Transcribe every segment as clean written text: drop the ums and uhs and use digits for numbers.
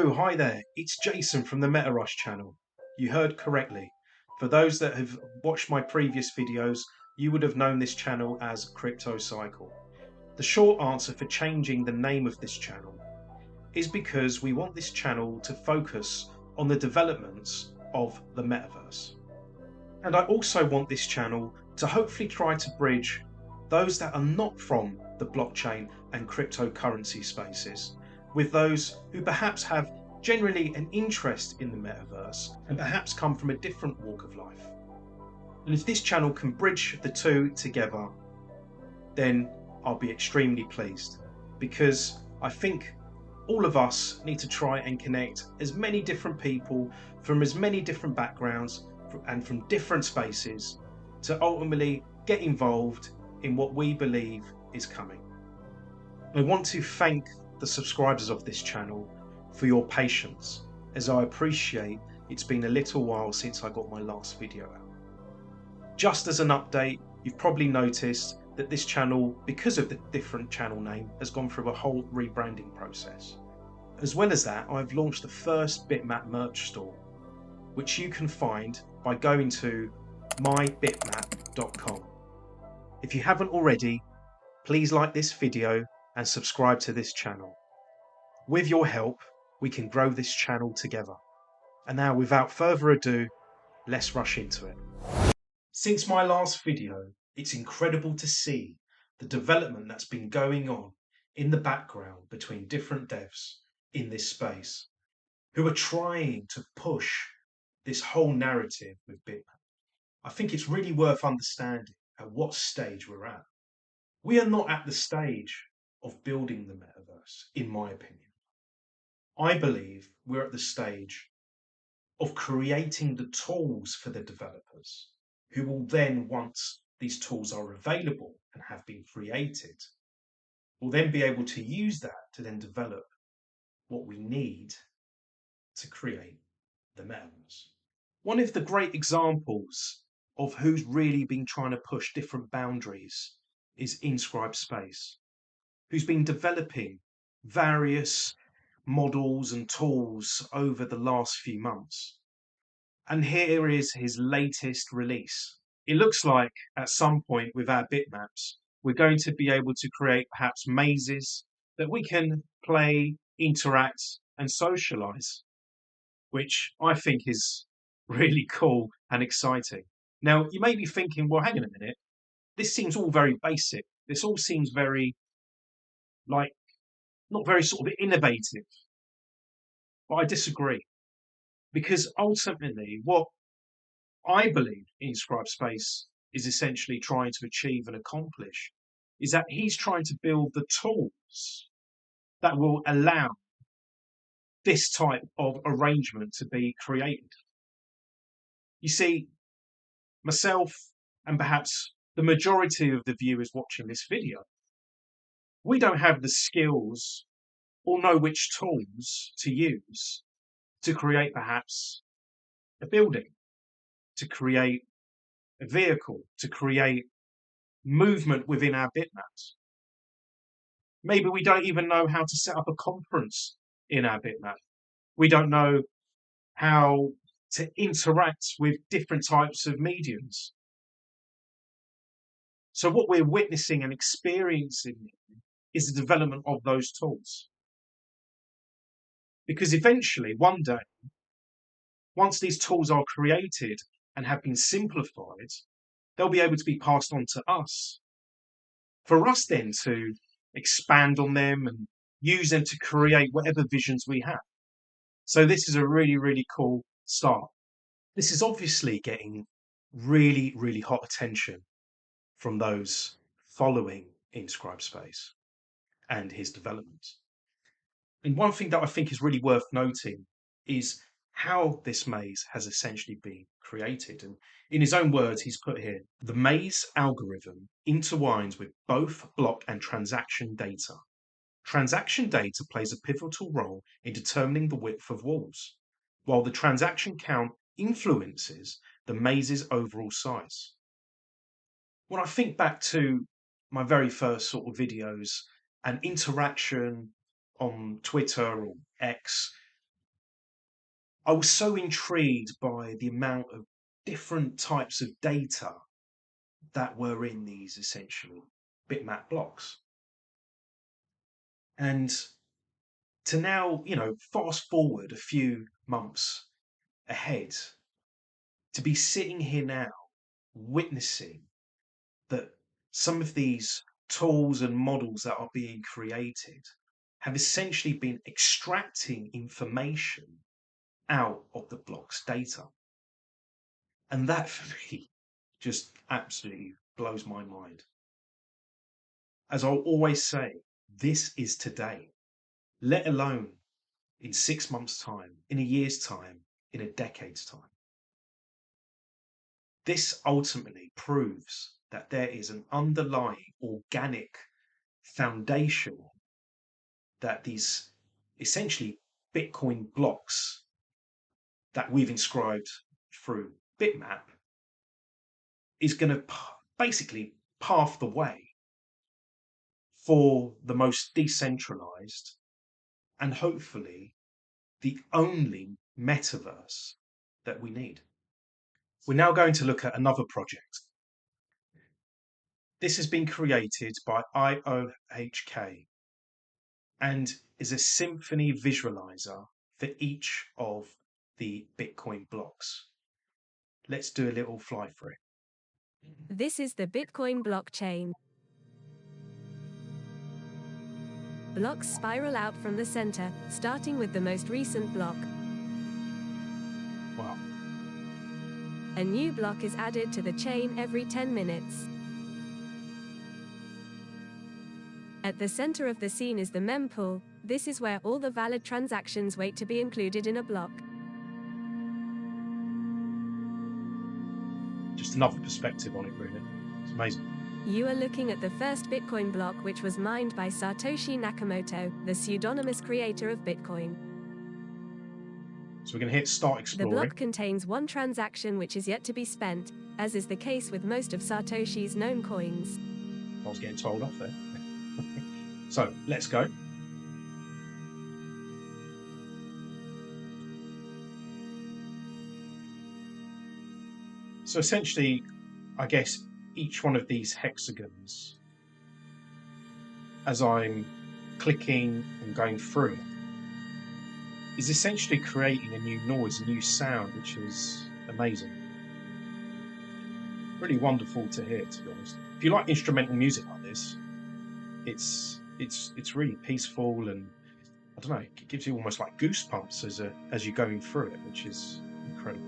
So, hi there, it's Jason from the Metaverse channel. You heard correctly. For those that have watched my previous videos, you would have known this channel as Crypto Cycle. The short answer for changing the name of this channel is because we want this channel to focus on the developments of the Metaverse. And I also want this channel to hopefully try to bridge those that are not from the blockchain and cryptocurrency spaces with those who perhaps have generally an interest in the metaverse and perhaps come from a different walk of life. And if this channel can bridge the two together, then I'll be extremely pleased, because I think all of us need to try and connect as many different people from as many different backgrounds and from different spaces to ultimately get involved in what we believe is coming. I want to thank the subscribers of this channel for your patience, as I appreciate it's been a little while since I got my last video out. Just as an update, you've probably noticed that this channel, because of the different channel name, has gone through a whole rebranding process. As well as that, I've launched the first Bitmap merch store, which you can find by going to mybitmap.com. If you haven't already, please like this video and subscribe to this channel. With your help, we can grow this channel together. And now, without further ado, let's rush into it. Since my last video, it's incredible to see the development that's been going on in the background between different devs in this space who are trying to push this whole narrative with Bitmap. I think it's really worth understanding at what stage we're at. We are not at the stage of building the metaverse, in my opinion. I believe we're at the stage of creating the tools for the developers, who will then, once these tools are available and have been created, will then be able to use that to then develop what we need to create the metaverse. One of the great examples of who's really been trying to push different boundaries is Inscribe Space, who's been developing various models and tools over the last few months. And here is his latest release. It looks like at some point with our bitmaps, we're going to be able to create perhaps mazes that we can play, interact, and socialize, which I think is really cool and exciting. Now, you may be thinking, well, hang on a minute, this seems all very basic. This all seems very, like, not very sort of innovative. But I disagree, because ultimately what I believe Inscribe Space is essentially trying to achieve and accomplish is that he's trying to build the tools that will allow this type of arrangement to be created. You see, myself and perhaps the majority of the viewers watching this video, we don't have the skills or know which tools to use to create perhaps a building, to create a vehicle, to create movement within our bitmaps. Maybe we don't even know how to set up a conference in our bitmap. We don't know how to interact with different types of mediums. So what we're witnessing and experiencing is the development of those tools. Because eventually, one day, once these tools are created and have been simplified, they'll be able to be passed on to us, for us then to expand on them and use them to create whatever visions we have. So this is a really, really cool start. This is obviously getting really, really hot attention from those following Inscribe Space and his development. And one thing that I think is really worth noting is how this maze has essentially been created. And in his own words, he's put here, the maze algorithm intertwines with both block and transaction data. Transaction data plays a pivotal role in determining the width of walls, while the transaction count influences the maze's overall size. When I think back to my very first sort of videos and interaction on Twitter or X, I was so intrigued by the amount of different types of data that were in these essentially bitmap blocks. And to now, fast forward a few months ahead, to be sitting here now witnessing that some of these tools and models that are being created have essentially been extracting information out of the block's data. And that for me just absolutely blows my mind. As I'll always say, this is today, let alone in 6 months' time, in a year's time, in a decade's time. This ultimately proves that there is an underlying organic foundation that these essentially Bitcoin blocks that we've inscribed through Bitmap is going to basically pave the way for the most decentralized and hopefully the only metaverse that we need. We're now going to look at another project. This has been created by IOHK and is a Symphony visualizer for each of the Bitcoin blocks. Let's do a little fly through. This is the Bitcoin blockchain. Blocks spiral out from the center, starting with the most recent block. Wow. A new block is added to the chain every 10 minutes. At the center of the scene is the mempool. This is where all the valid transactions wait to be included in a block. Just another perspective on it, really. It's amazing. You are looking at the first Bitcoin block, which was mined by Satoshi Nakamoto, the pseudonymous creator of Bitcoin. So we're going to hit start The exploring. block contains one transaction which is yet to be spent, as is the case with most of Satoshi's known coins. I was getting told off there. So let's go. So essentially, I guess each one of these hexagons, as I'm clicking and going through it, is essentially creating a new noise, a new sound, which is amazing. Really wonderful to hear, to be honest. If you like instrumental music like this, it's really peaceful, and I don't know, it gives you almost like goosebumps as you're going through it, which is incredible.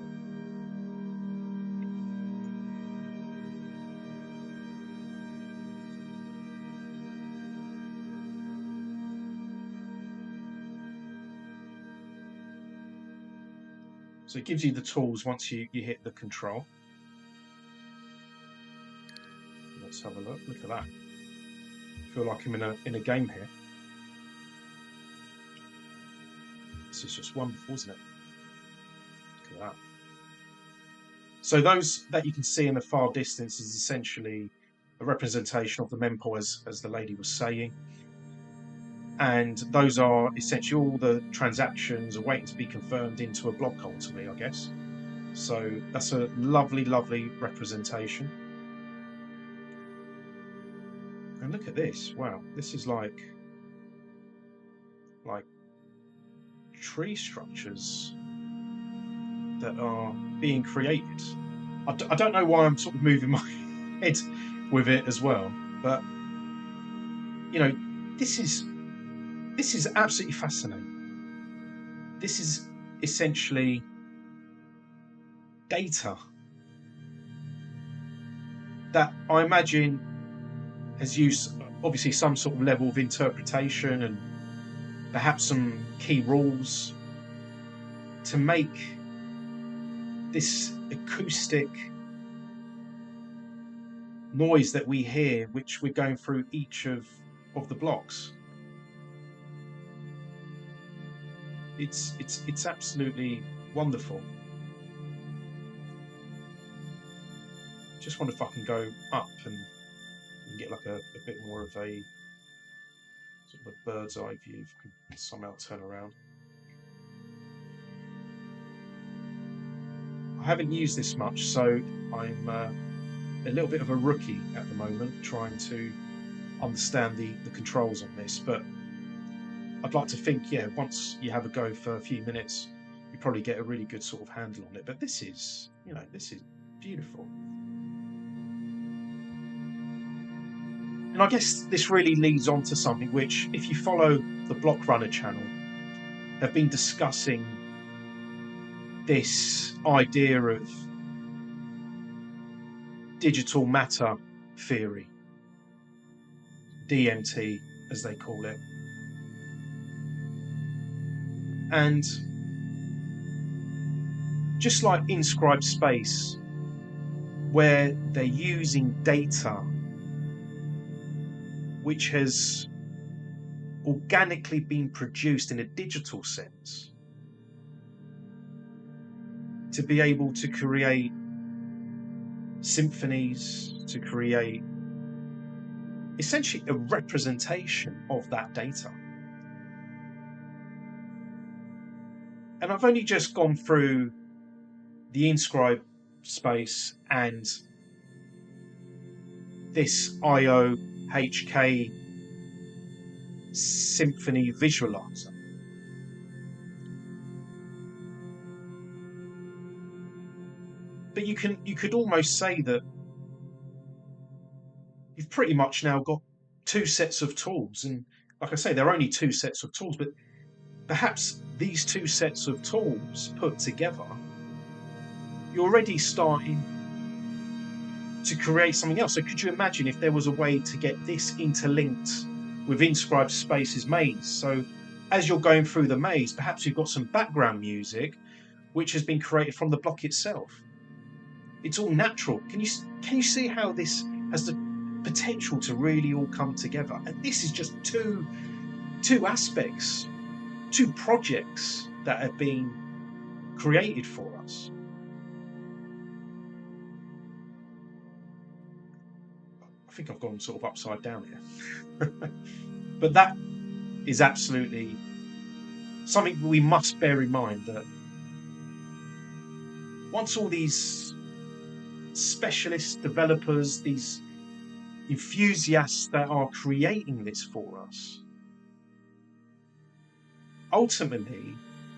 So it gives you the tools once you hit the control. Let's have a look. Look at that. I feel like I'm in a game here. This is just wonderful, isn't it? Look at that. So those that you can see in the far distance is essentially a representation of the mempool, as the lady was saying. And those are essentially all the transactions are waiting to be confirmed into a block ultimately, I guess. So that's a lovely, lovely representation. And look at this. Wow, this is like tree structures that are being created. I don't know why I'm sort of moving my head with it as well, but this is absolutely fascinating. This is essentially data that I imagine has used obviously some sort of level of interpretation and perhaps some key rules to make this acoustic noise that we hear, which we're going through each of the blocks. It's absolutely wonderful. Just wonder if I can go up and get like a bit more of a sort of a bird's eye view, if I can somehow turn around. I haven't used this much, so I'm a little bit of a rookie at the moment, trying to understand the controls on this. But I'd like to think, yeah, once you have a go for a few minutes, you probably get a really good sort of handle on it. But this is, this is beautiful. And I guess this really leads on to something which, if you follow the Block Runner channel, have been discussing this idea of digital matter theory, DMT as they call it. And just like Inscribed Space, where they're using data which has organically been produced in a digital sense to be able to create symphonies, to create essentially a representation of that data. And I've only just gone through the Inscribed Space and this IOHK Symphony visualizer. But you could almost say that you've pretty much now got two sets of tools. And like I say, there are only two sets of tools, but perhaps these two sets of tools put together, you're already starting to create something else. So could you imagine if there was a way to get this interlinked with Inscribed Space's maze? So as you're going through the maze, perhaps you've got some background music which has been created from the block itself. It's all natural. Can you see how this has the potential to really all come together? And this is just two aspects, two projects that have been created for us. I think I've gone sort of upside down here. But that is absolutely something we must bear in mind, that once all these specialist developers, these enthusiasts that are creating this for us, ultimately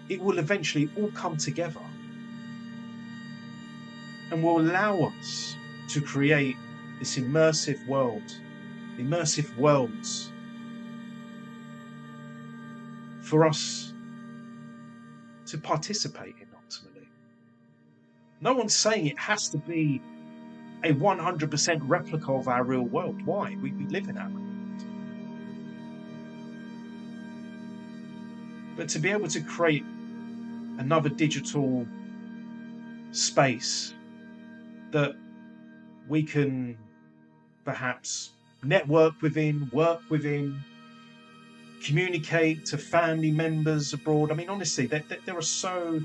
it will eventually all come together and will allow us to create this immersive worlds for us to participate in ultimately. No one's saying it has to be a 100% replica of our real world. Why? We live in our real world. But to be able to create another digital space that we can perhaps network within, work within, communicate to family members abroad. I mean, honestly, there are so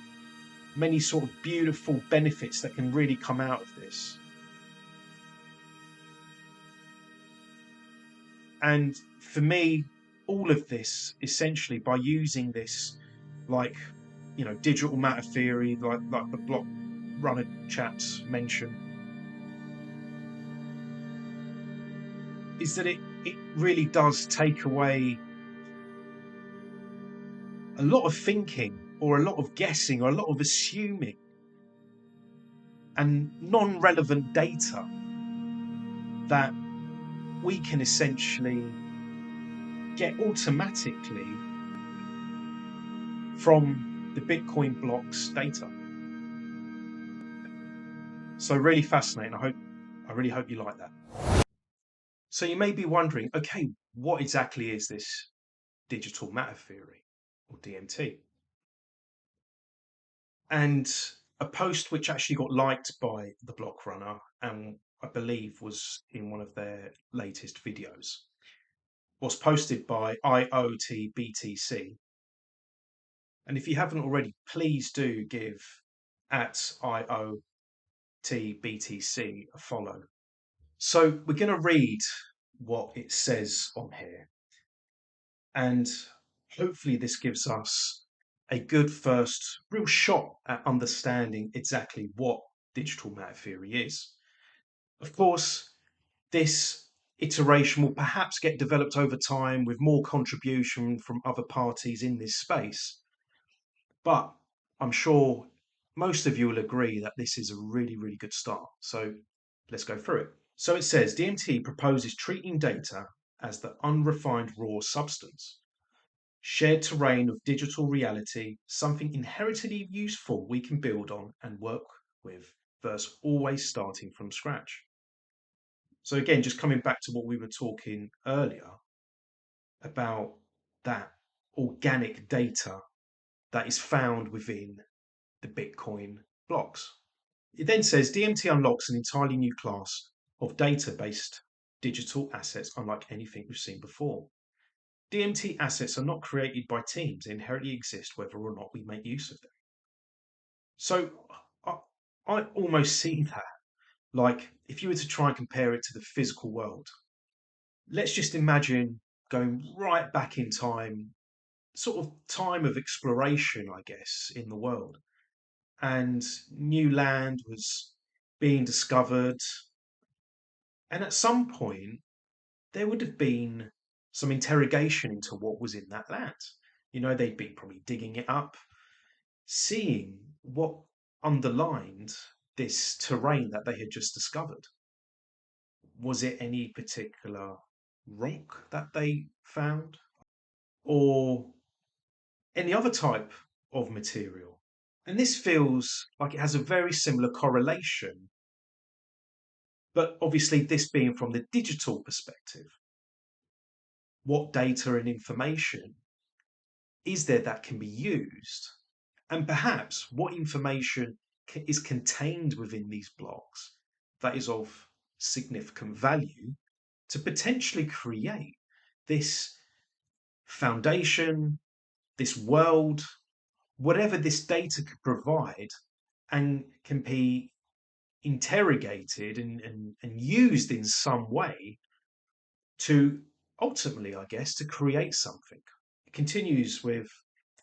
many sort of beautiful benefits that can really come out of this. And for me, all of this essentially, by using this, like, digital matter theory, like the Block Runner chaps mentioned, is that it really does take away a lot of thinking, or a lot of guessing, or a lot of assuming and non-relevant data that we can essentially get automatically from the Bitcoin blocks data. So really fascinating. I really hope you like that. So you may be wondering, okay, what exactly is this digital matter theory, or DMT? And a post which actually got liked by the Block Runner, and I believe was in one of their latest videos, was posted by IOTBTC. And if you haven't already, please do give at IOTBTC a follow. So we're going to read what it says on here, and hopefully this gives us a good first real shot at understanding exactly what digital matter theory is. Of course, this iteration will perhaps get developed over time with more contribution from other parties in this space, but I'm sure most of you will agree that this is a really, really good start. So let's go through it. So it says DMT proposes treating data as the unrefined raw substance, shared terrain of digital reality, something inherently useful we can build on and work with, versus always starting from scratch. So again, just coming back to what we were talking earlier about that organic data that is found within the Bitcoin blocks. It then says DMT unlocks an entirely new class of data-based digital assets unlike anything we've seen before. DMT assets are not created by teams, they inherently exist whether or not we make use of them. So I, I almost see that, like if you were to try and compare it to the physical world, let's just imagine going right back in time, sort of time of exploration, I guess, in the world. And new land was being discovered. And at some point, there would have been some interrogation into what was in that land. You know, they'd been probably digging it up, seeing what underlined this terrain that they had just discovered. Was it any particular rock that they found? Or any other type of material? And this feels like it has a very similar correlation, but obviously, this being from the digital perspective, what data and information is there that can be used? And perhaps what information is contained within these blocks that is of significant value to potentially create this foundation, this world, whatever this data could provide, and can be interrogated and used in some way to ultimately, I guess, to create something. It continues with,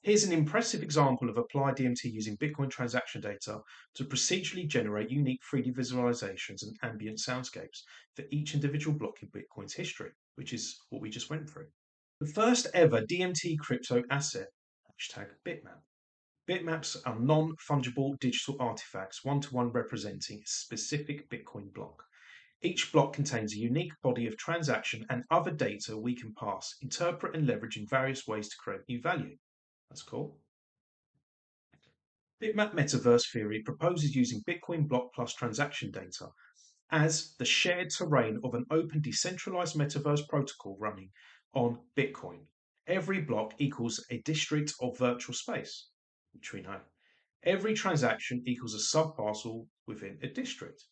here's an impressive example of applied DMT using Bitcoin transaction data to procedurally generate unique 3D visualizations and ambient soundscapes for each individual block in Bitcoin's history, which is what we just went through. The first ever DMT crypto asset, hashtag Bitmap. Bitmaps are non-fungible digital artifacts, one-to-one representing a specific Bitcoin block. Each block contains a unique body of transaction and other data we can pass, interpret, and leverage in various ways to create new value. That's cool. Bitmap Metaverse theory proposes using Bitcoin block plus transaction data as the shared terrain of an open decentralized metaverse protocol running on Bitcoin. Every block equals a district of virtual space, which we know. Every transaction equals a subparcel within a district.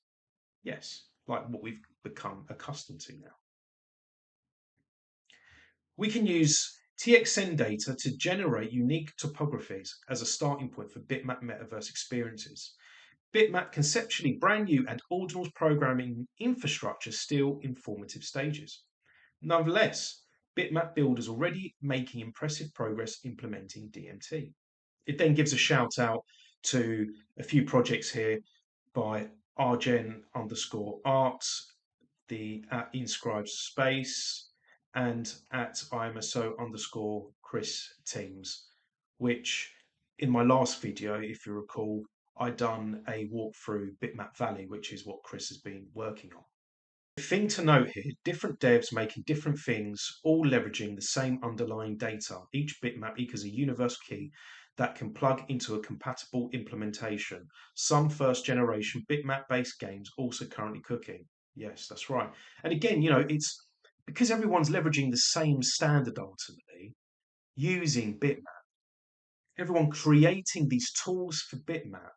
Yes, like what we've become accustomed to now. We can use TXN data to generate unique topographies as a starting point for Bitmap metaverse experiences. Bitmap conceptually brand new and ordinals programming infrastructure still in formative stages. Nonetheless, Bitmap builders already making impressive progress implementing DMT. It then gives a shout out to a few projects here by rgen_arts, the at inscribes space, and at IMSO_Chris teams, which in my last video, if you recall, I done a walkthrough Bitmap Valley, which is what Chris has been working on. The thing to note here, different devs making different things, all leveraging the same underlying data. Each bitmap equals a universal key that can plug into a compatible implementation. Some first generation bitmap based games also currently cooking. Yes, that's right. And again, you know, it's because everyone's leveraging the same standard ultimately, using bitmap, everyone creating these tools for bitmap,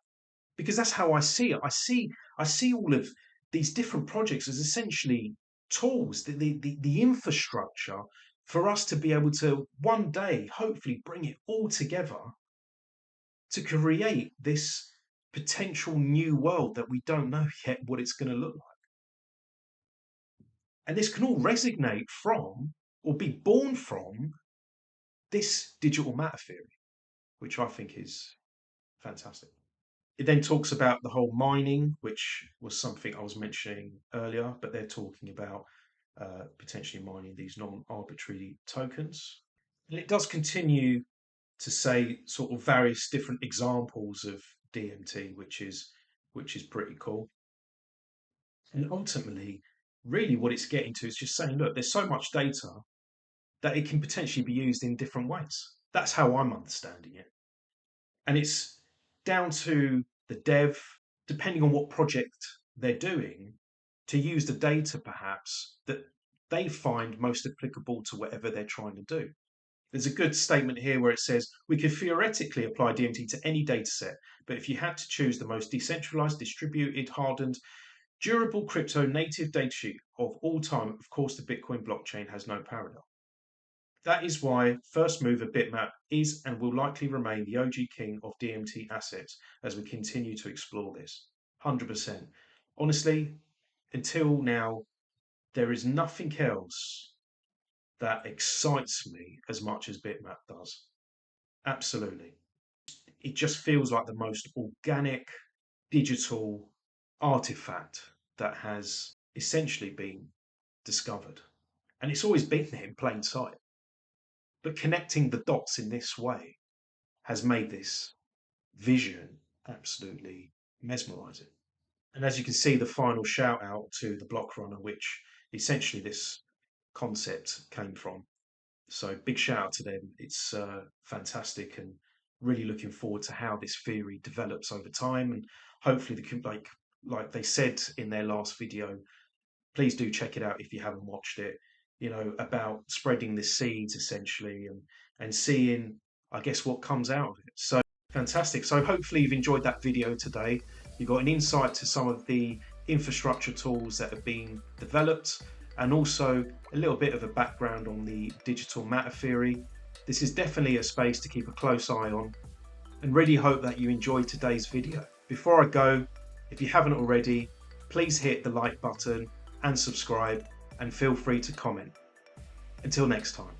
because that's how I see it. I see all of these different projects as essentially tools, the infrastructure for us to be able to one day hopefully bring it all together to create this potential new world that we don't know yet what it's going to look like. And this can all resonate from or be born from this digital matter theory. which I think is fantastic. It then talks about the whole mining, which was something I was mentioning earlier, but they're talking about potentially mining these non-arbitrary tokens. And it does continue to say sort of various different examples of DMT, which is pretty cool. And ultimately, really what it's getting to is just saying, look, there's so much data that it can potentially be used in different ways. That's how I'm understanding it. And it's down to the dev, depending on what project they're doing, to use the data perhaps that they find most applicable to whatever they're trying to do. There's a good statement here where it says, we could theoretically apply DMT to any dataset, but if you had to choose the most decentralized, distributed, hardened, durable crypto native datasheet of all time, of course, the Bitcoin blockchain has no parallel. That is why first mover Bitmap is and will likely remain the OG king of DMT assets as we continue to explore this. 100%. Honestly, until now, there is nothing else that excites me as much as Bitmap does. Absolutely. It just feels like the most organic digital artifact that has essentially been discovered. And it's always been there in plain sight. But connecting the dots in this way has made this vision absolutely mesmerizing. And as you can see, the final shout out to the block runner, which essentially this concept came from. So big shout out to them. It's fantastic, and really looking forward to how this theory develops over time. And hopefully, like they said in their last video, please do check it out if you haven't watched it. You know, about spreading the seeds essentially, and seeing, I guess, what comes out of it. So fantastic. So hopefully you've enjoyed that video today. You got an insight to some of the infrastructure tools that have been developed, and also a little bit of a background on the digital matter theory. This is definitely a space to keep a close eye on, and really hope that you enjoyed today's video. Before I go, if you haven't already, please hit the like button and subscribe, and feel free to comment. Until next time.